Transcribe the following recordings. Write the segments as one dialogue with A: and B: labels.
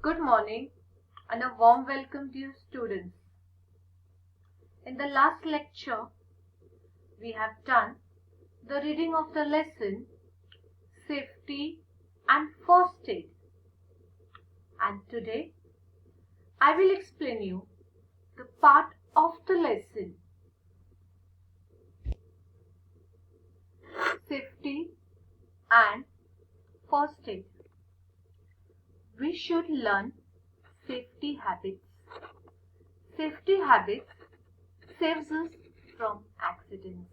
A: Good morning and a warm welcome to you students. In the last lecture, we have done the reading of the lesson Safety and First Aid. And today, I will explain you the part of the lesson Safety and First Aid. We should learn safety habits. Safety habits saves us from accidents.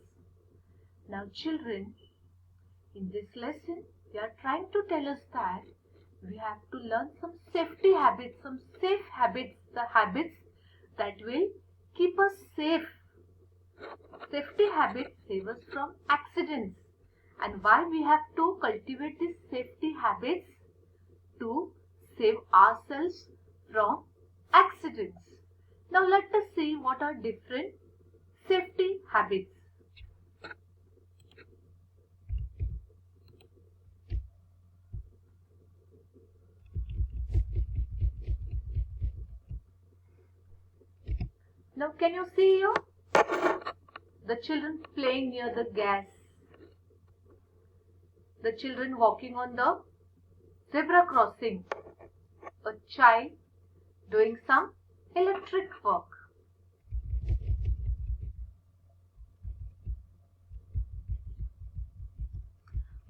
A: Now children, in this lesson, they are trying to tell us that we have to learn some safety habits, some safe habits, the habits that will keep us safe. Safety habits save us from accidents. And why we have to cultivate these safety habits? To save ourselves from accidents. Now let us see what are different safety habits. Now can you see here? The children playing near the gas. The children walking on the zebra crossing. A child doing some electric work.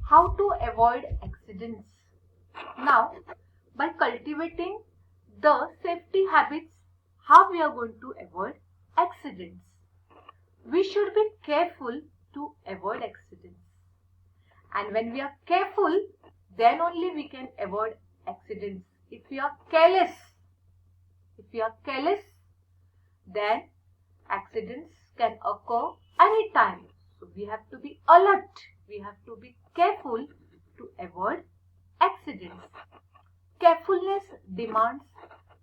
A: How to avoid accidents? Now, by cultivating the safety habits, how we are going to avoid accidents? We should be careful to avoid accidents. And when we are careful, then only we can avoid accidents. If we are careless, then accidents can occur anytime. So we have to be alert. We have to be careful to avoid accidents. Carefulness demands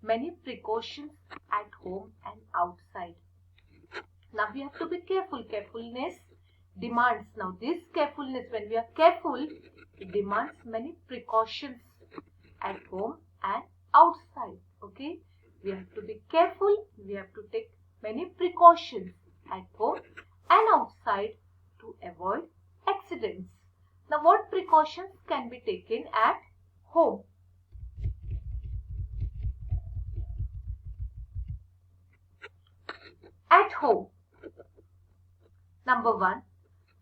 A: many precautions at home and outside. Now we have to be careful. Carefulness demands. Now this carefulness, when we are careful, it demands many precautions at home and outside. Okay, we have to be careful. We have to take many precautions at home and outside to avoid accidents. Now what precautions can be taken at home? At home, number one,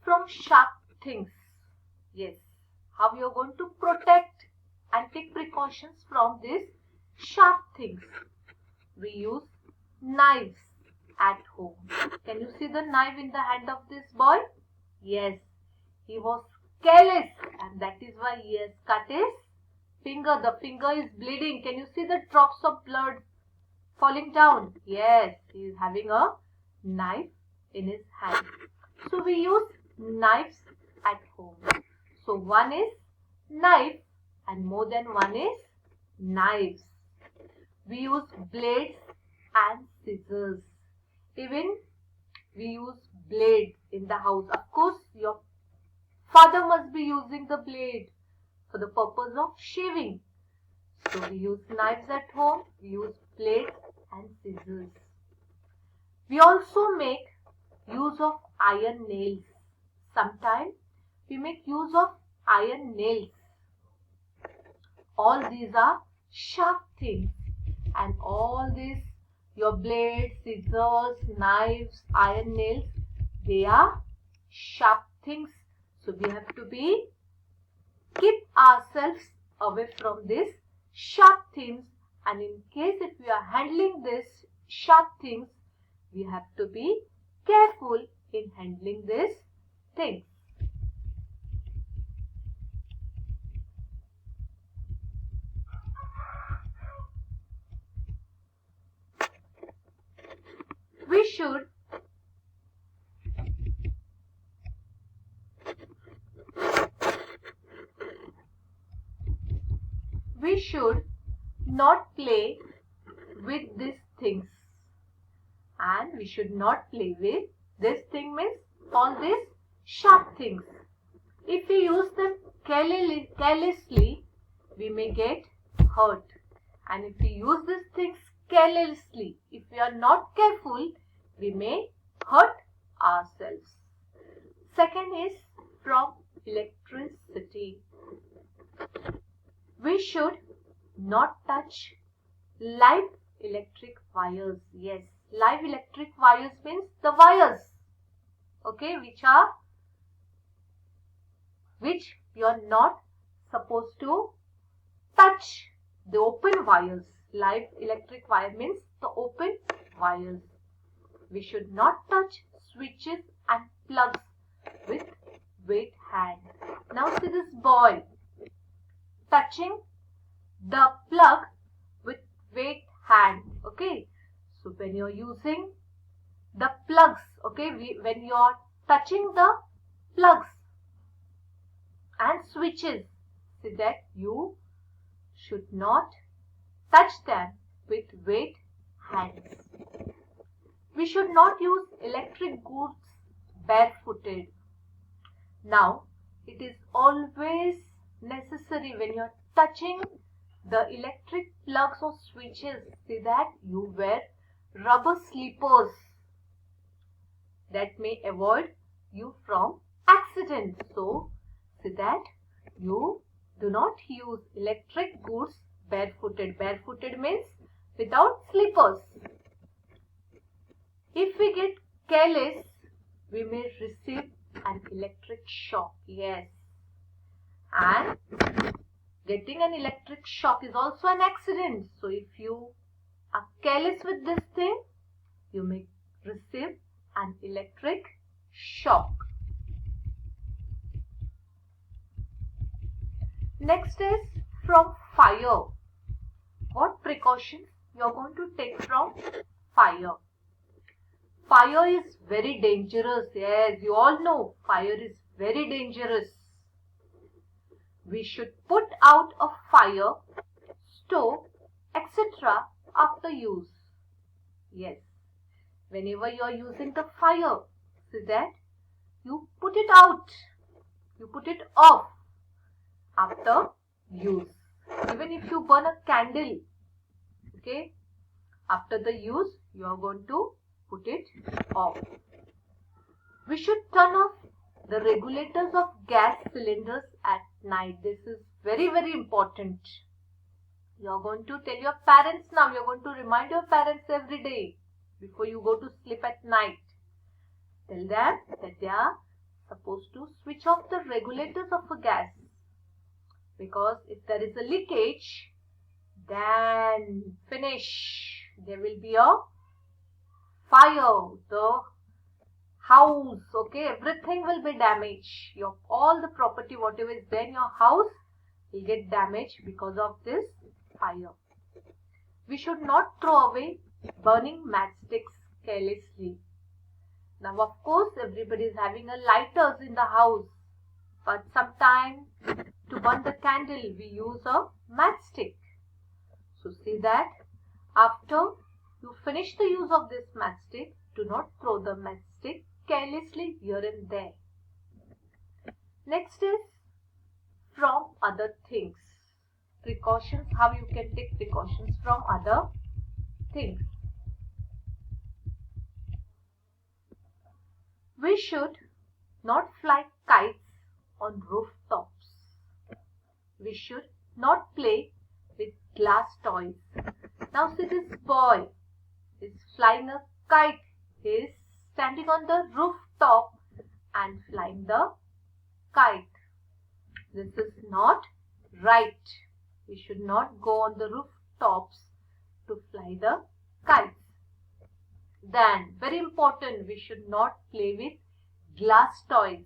A: from sharp things. Yes, how you are going to protect and take precautions from these sharp things? We use knives at home. Can you see the knife in the hand of this boy? Yes, he was careless and that is why he has cut his finger. The finger is bleeding. Can you see the drops of blood falling down? Yes, he is having a knife in his hand. So we use knives at home. So one is knife and more than one is knives. We use blades and scissors. Even we use blade in the house. Of course, your father must be using the blade for the purpose of shaving. So we use knives at home. We use blades and scissors. We also make use of iron nails. Sometimes we make use of iron nails. All these are sharp things, and all these, your blades, scissors, knives, iron nails, they are sharp things. So we have to keep ourselves away from these sharp things, and in case if we are handling these sharp things, we have to be careful in handling these things. We should not play with these things, and we should not play with this thing means all these sharp things. If we use them carelessly, we may get hurt, And if we use these things carelessly, if we are not careful, we may hurt ourselves. Second is from electricity. We should not touch live electric wires. Yes, live electric wires means the wires, okay, which you are not supposed to touch, the open wires. Live electric wire means the open wires. We should not touch switches and plugs with wet hand. Now see this boy touching the plug with wet hand. Okay, so when you are using the plugs, okay, when you are touching the plugs and switches, see that you should not touch them with wet hands. We should not use electric goods barefooted. Now, it is always necessary when you are touching the electric plugs or switches, see that you wear rubber slippers that may avoid you from accidents. So, see that you do not use electric goods barefooted. Barefooted means without slippers. If we get careless, we may receive an electric shock. Yes. And getting an electric shock is also an accident. So if you are careless with this thing, you may receive an electric shock. Next is from fire. What precautions you are going to take from fire? Fire is very dangerous. Yes, you all know fire is very dangerous. We should put out a fire, stove, etc. after use. Yes, whenever you are using the fire, see that you put it out, you put it off after use. Even if you burn a candle, okay, after the use, you are going to put it off. We should turn off the regulators of gas cylinders at night. This is very, very important. You are going to tell your parents now. You are going to remind your parents every day before you go to sleep at night. Tell them that they are supposed to switch off the regulators of a gas. Because if there is a leakage, then finish. There will be a fire. The house, okay, everything will be damaged. All the property, whatever is there in your house, will get damaged because of this fire. We should not throw away burning matchsticks carelessly. Now, of course, everybody is having a lighters in the house, but sometimes to burn the candle, we use a matchstick. So, see that after you finish the use of this matchstick, do not throw the matchstick carelessly here and there. Next is from other things. Precautions, how you can take precautions from other things. We should not fly kites on rooftops. We should not play with glass toys. Now see, this boy is flying a kite. He is standing on the rooftop and flying the kite. This is not right. We should not go on the rooftops to fly the kites. Then, very important, we should not play with glass toys.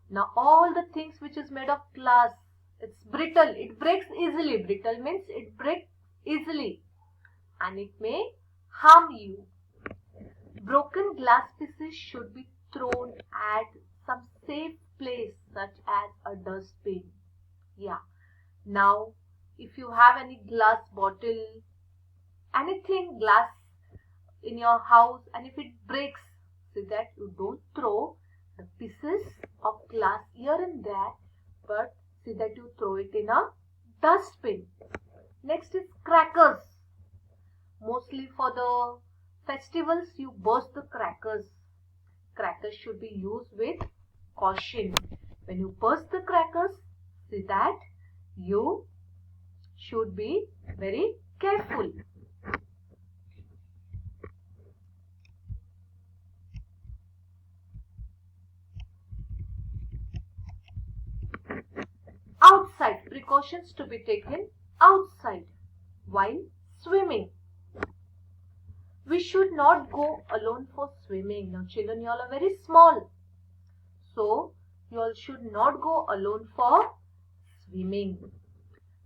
A: Now, all the things which is made of glass, it's brittle. It breaks easily. Brittle means it breaks easily and it may harm you. Broken glass pieces should be thrown at some safe place such as a dustbin. Yeah. Now, if you have any glass bottle, anything glass in your house, and if it breaks, so that you don't throw the pieces of glass here and there, but see that you throw it in a dustbin. Next is crackers. Mostly for the festivals, you burst the crackers. Crackers should be used with caution. When you burst the crackers, see that you should be very careful. Outside, precautions to be taken outside while swimming. We should not go alone for swimming. Now children, you all are very small. So you all should not go alone for swimming.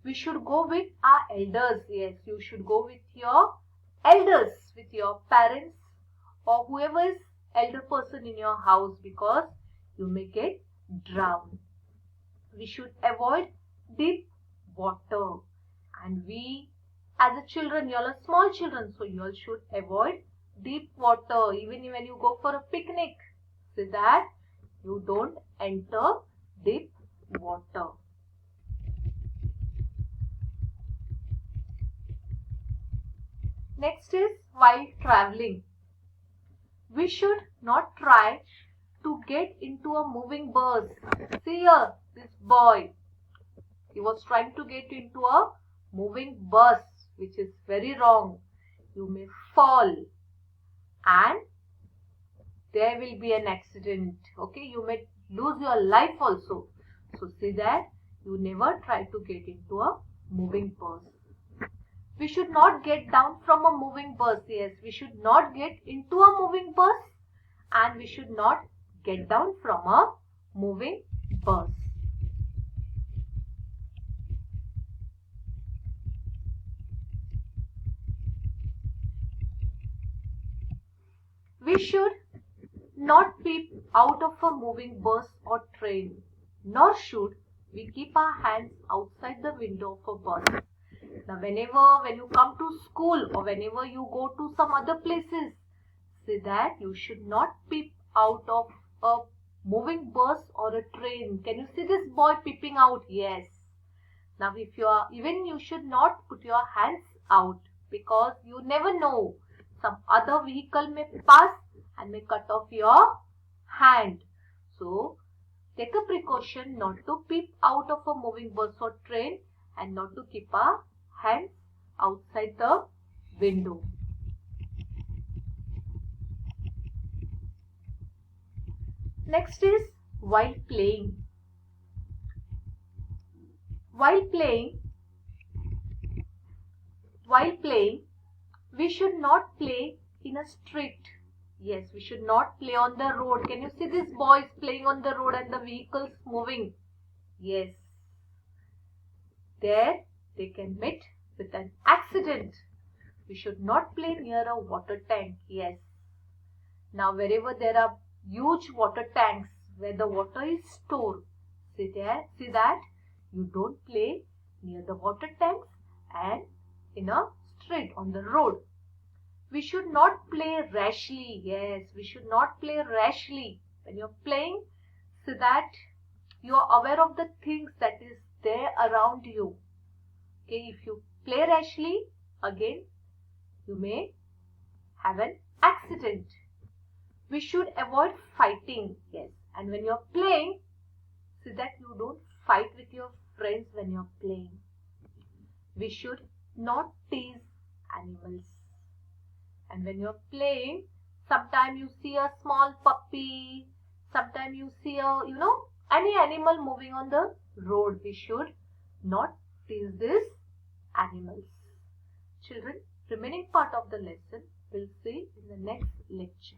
A: We should go with our elders. Yes, you should go with your elders, with your parents or whoever is elder person in your house, because you may get drowned. We should avoid deep water, and we as a children, you all are small children, so you all should avoid deep water. Even when you go for a picnic, so that you don't enter deep water. Next is while traveling. We should not try to get into a moving bus. See here, this boy, he was trying to get into a moving bus, which is very wrong. You may fall and there will be an accident. Okay, you may lose your life also. So see that you never try to get into a moving bus. We should not get down from a moving bus. Yes, we should not get into a moving bus, and we should not get down from a moving bus. We should not peep out of a moving bus or train, nor should we keep our hands outside the window of a bus. Now, when you come to school or whenever you go to some other places, see that you should not peep out of a moving bus or a train. Can you see this boy peeping out? Yes. Now, you should not put your hands out, because you never know, some other vehicle may pass and may cut off your hand. So, take a precaution not to peep out of a moving bus or train, and not to keep our hands outside the window. Next is while playing. While playing, we should not play in a street. Yes, we should not play on the road. Can you see these boys playing on the road and the vehicles moving? Yes. There they can meet with an accident. We should not play near a water tank. Yes. Now wherever there are huge water tanks where the water is stored, see that you don't play near the water tanks and in a street on the road. We should not play rashly. Yes, we should not play rashly. When you're playing, so that you are aware of the things that is there around you. Okay, if you play rashly, again, you may have an accident. We should avoid fighting. Yes, and when you're playing, so that you don't fight with your friends when you're playing. We should not tease animals. And when you're playing, sometimes you see a small puppy, sometimes you see any animal moving on the road. We should not tease these animals. Children, remaining part of the lesson we'll see in the next lecture.